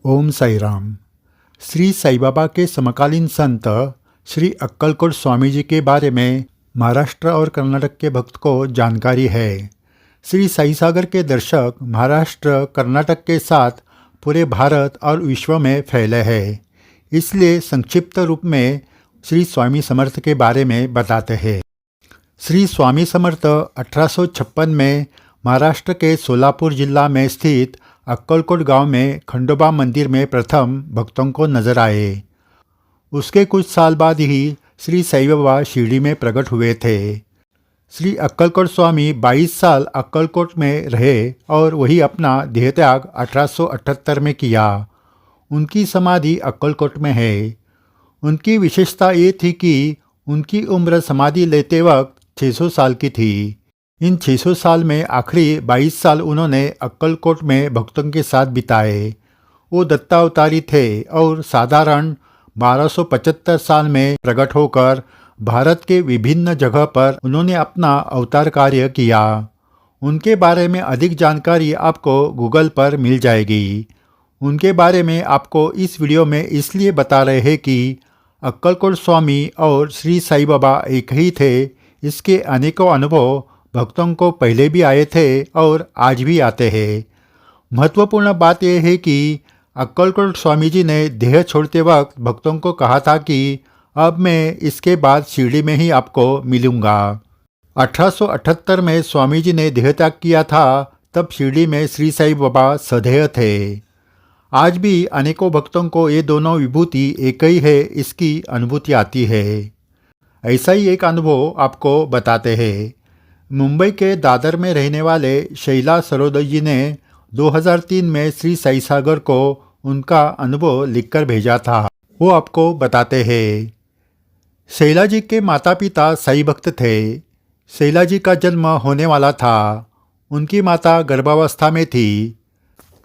ओम साई राम। श्री साई बाबा के समकालीन संत श्री अक्कलकोट स्वामी जी के बारे में महाराष्ट्र और कर्नाटक के भक्त को जानकारी है। श्री साई सागर के दर्शक महाराष्ट्र, कर्नाटक के साथ पूरे भारत और विश्व में फैले हैं। इसलिए संक्षिप्त रूप में श्री स्वामी समर्थ के बारे में बताते हैं। श्री स्वामी समर्थ 1856 में महाराष्ट्र के सोलापुर जिला में स्थित अक्कलकोट गांव में खंडोबा मंदिर में प्रथम भक्तों को नजर आए। उसके कुछ साल बाद ही श्री साई बाबा शिरडी में प्रकट हुए थे। श्री अक्कलकोट स्वामी 22 साल अक्कलकोट में रहे और वही अपना देहत्याग 1878 में किया। उनकी समाधि अक्कलकोट में है। उनकी विशेषता ये थी कि उनकी उम्र समाधि लेते वक्त 600 साल की थी। इन 600 साल में आखिरी 22 साल उन्होंने अक्कलकोट में भक्तों के साथ बिताए। वो दत्तावतारी थे और साधारण 1275 साल में प्रकट होकर भारत के विभिन्न जगह पर उन्होंने अपना अवतार कार्य किया। उनके बारे में अधिक जानकारी आपको गूगल पर मिल जाएगी। उनके बारे में आपको इस वीडियो में इसलिए बता रहे हैं कि अक्कलकोट स्वामी और श्री साई बाबा एक ही थे। इसके अनेकों अनुभव भक्तों को पहले भी आए थे और आज भी आते हैं। महत्वपूर्ण बात यह है कि अक्कलकोट स्वामी जी ने देह छोड़ते वक्त भक्तों को कहा था कि अब मैं इसके बाद शिरडी में ही आपको मिलूंगा। 1878 में स्वामी जी ने देहत्याग किया था, तब शिरडी में श्री साई बाबा सदैव थे। आज भी अनेकों भक्तों को ये दोनों विभूति एक ही है, इसकी अनुभूति आती है। ऐसा ही एक अनुभव आपको बताते हैं। मुंबई के दादर में रहने वाले शैला सरोदय जी ने 2003 में श्री साई सागर को उनका अनुभव लिखकर भेजा था। वो आपको बताते हैं। शैला जी के माता पिता साई भक्त थे। शैला जी का जन्म होने वाला था। उनकी माता गर्भावस्था में थी।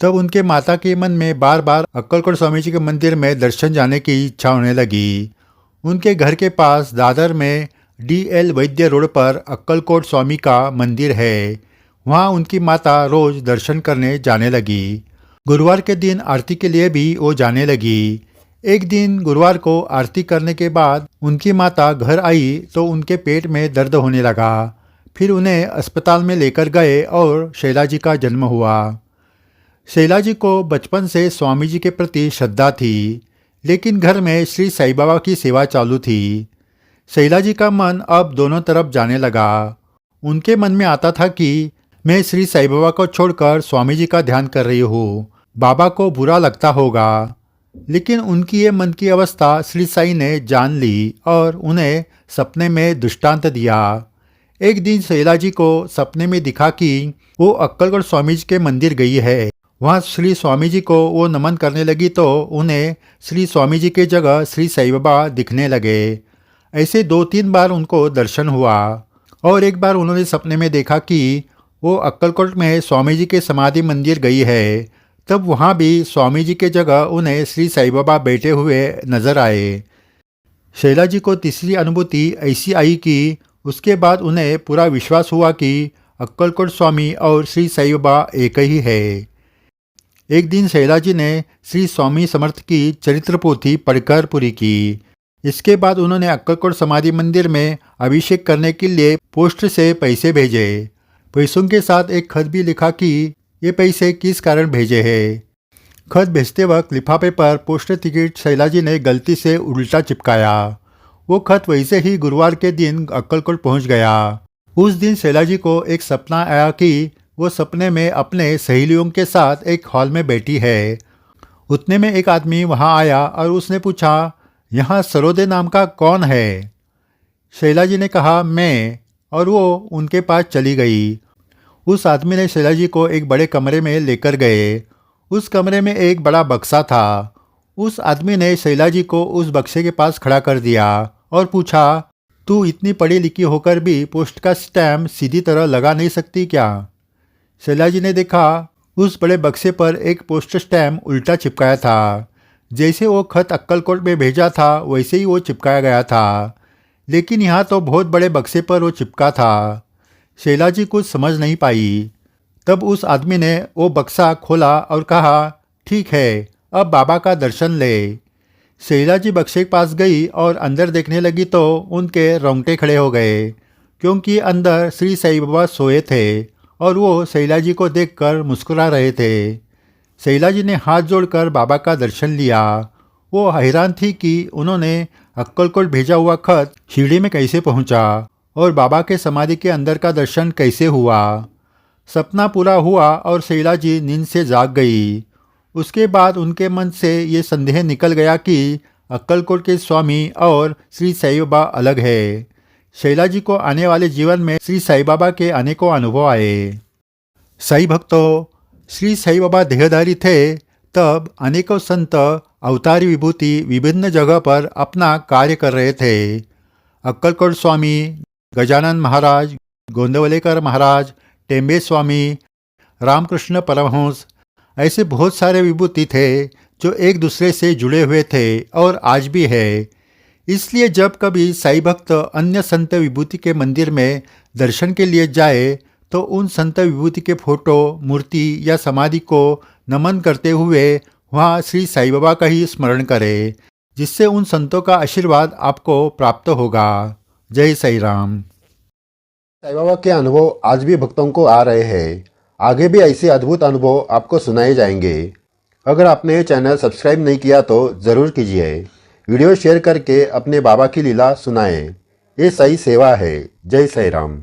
तब उनके माता के मन में बार बार अक्कलकोट स्वामी जी के मंदिर में दर्शन जाने की इच्छा होने लगी। उनके घर के पास दादर में DL वैद्य रोड पर अक्कलकोट स्वामी का मंदिर है। वहाँ उनकी माता रोज दर्शन करने जाने लगी। गुरुवार के दिन आरती के लिए भी वो जाने लगी। एक दिन गुरुवार को आरती करने के बाद उनकी माता घर आई तो उनके पेट में दर्द होने लगा। फिर उन्हें अस्पताल में लेकर गए और शैला जी का जन्म हुआ। शैला जी को बचपन से स्वामी जी के प्रति श्रद्धा थी, लेकिन घर में श्री साई बाबा की सेवा चालू थी। शैला जी का मन अब दोनों तरफ जाने लगा। उनके मन में आता था कि मैं श्री साई बाबा को छोड़कर स्वामी जी का ध्यान कर रही हूँ, बाबा को बुरा लगता होगा। लेकिन उनकी ये मन की अवस्था श्री साई ने जान ली और उन्हें सपने में दृष्टांत दिया। एक दिन शैला जी को सपने में दिखा कि वो अक्कलकोट स्वामी जी के मंदिर गई है। वहाँ श्री स्वामी जी को वो नमन करने लगी तो उन्हें श्री स्वामी जी की जगह श्री साई बाबा दिखने लगे। ऐसे 2-3 बार उनको दर्शन हुआ और एक बार उन्होंने सपने में देखा कि वो अक्कलकोट में स्वामी जी के समाधि मंदिर गई है। तब वहाँ भी स्वामी जी के जगह उन्हें श्री साई बाबा बैठे हुए नजर आए। शैला जी को तीसरी अनुभूति ऐसी आई कि उसके बाद उन्हें पूरा विश्वास हुआ कि अक्कलकोट स्वामी और श्री साई बाबा एक ही है। एक दिन शैला जी ने श्री स्वामी समर्थ की चरित्र पोथी पढ़कर पूरी की। इसके बाद उन्होंने अक्कलकोट समाधि मंदिर में अभिषेक करने के लिए पोस्ट से पैसे भेजे। पैसों के साथ एक खत भी लिखा कि ये पैसे किस कारण भेजे हैं। खत भेजते वक्त लिफाफे पर पोस्ट टिकट शैला जी ने गलती से उल्टा चिपकाया। वो खत वैसे ही गुरुवार के दिन अक्कलकोट पहुंच गया। उस दिन शैला जी को एक सपना आया कि वो सपने में अपने सहेलियों के साथ एक हॉल में बैठी है। उतने में एक आदमी वहां आया और उसने पूछा, यहाँ सरोदे नाम का कौन है? शैला जी ने कहा, मैं, और वो उनके पास चली गई। उस आदमी ने शैला जी को एक बड़े कमरे में लेकर गए। उस कमरे में एक बड़ा बक्सा था। उस आदमी ने शैला जी को उस बक्से के पास खड़ा कर दिया और पूछा, तू इतनी पढ़ी लिखी होकर भी पोस्ट का स्टैम्प सीधी तरह लगा नहीं सकती क्या? शैला जी ने देखा उस बड़े बक्से पर एक पोस्ट स्टैम्प उल्टा चिपकाया था। जैसे वो खत अक्कलकोट में भेजा था वैसे ही वो चिपकाया गया था, लेकिन यहाँ तो बहुत बड़े बक्से पर वो चिपका था। शैला जी कुछ समझ नहीं पाई। तब उस आदमी ने वो बक्सा खोला और कहा, ठीक है, अब बाबा का दर्शन ले। शैला जी बक्से के पास गई और अंदर देखने लगी तो उनके रोंगटे खड़े हो गए, क्योंकि अंदर श्री साईं बाबा सोए थे और वो शैला जी को देखकर मुस्कुरा रहे थे। शैला जी ने हाथ जोड़कर बाबा का दर्शन लिया। वो हैरान थी कि उन्होंने अक्कलकोट भेजा हुआ खत शिरडी में कैसे पहुंचा और बाबा के समाधि के अंदर का दर्शन कैसे हुआ। सपना पूरा हुआ और शैला जी नींद से जाग गई। उसके बाद उनके मन से ये संदेह निकल गया कि अक्कलकोट के स्वामी और श्री साईं बाबा अलग है। शैला जी को आने वाले जीवन में श्री साईं बाबा के अनेकों अनुभव आए। साईं भक्तों, श्री साईं बाबा देहधारी थे तब अनेकों संत अवतारी विभूति विभिन्न जगह पर अपना कार्य कर रहे थे। अक्कलकोट स्वामी, गजानन महाराज, गोंदवलेकर महाराज, टेम्बे स्वामी, रामकृष्ण परमहंस, ऐसे बहुत सारे विभूति थे जो एक दूसरे से जुड़े हुए थे और आज भी है। इसलिए जब कभी साईं भक्त अन्य संत विभूति के मंदिर में दर्शन के लिए जाए तो उन संत विभूति के फोटो, मूर्ति या समाधि को नमन करते हुए वहाँ श्री साईं बाबा का ही स्मरण करें, जिससे उन संतों का आशीर्वाद आपको प्राप्त होगा। जय साईं राम। साईं बाबा के अनुभव आज भी भक्तों को आ रहे हैं। आगे भी ऐसे अद्भुत अनुभव आपको सुनाए जाएंगे। अगर आपने ये चैनल सब्सक्राइब नहीं किया तो ज़रूर कीजिए। वीडियो शेयर करके अपने बाबा की लीला सुनाएं। ये सही सेवा है। जय साईं राम।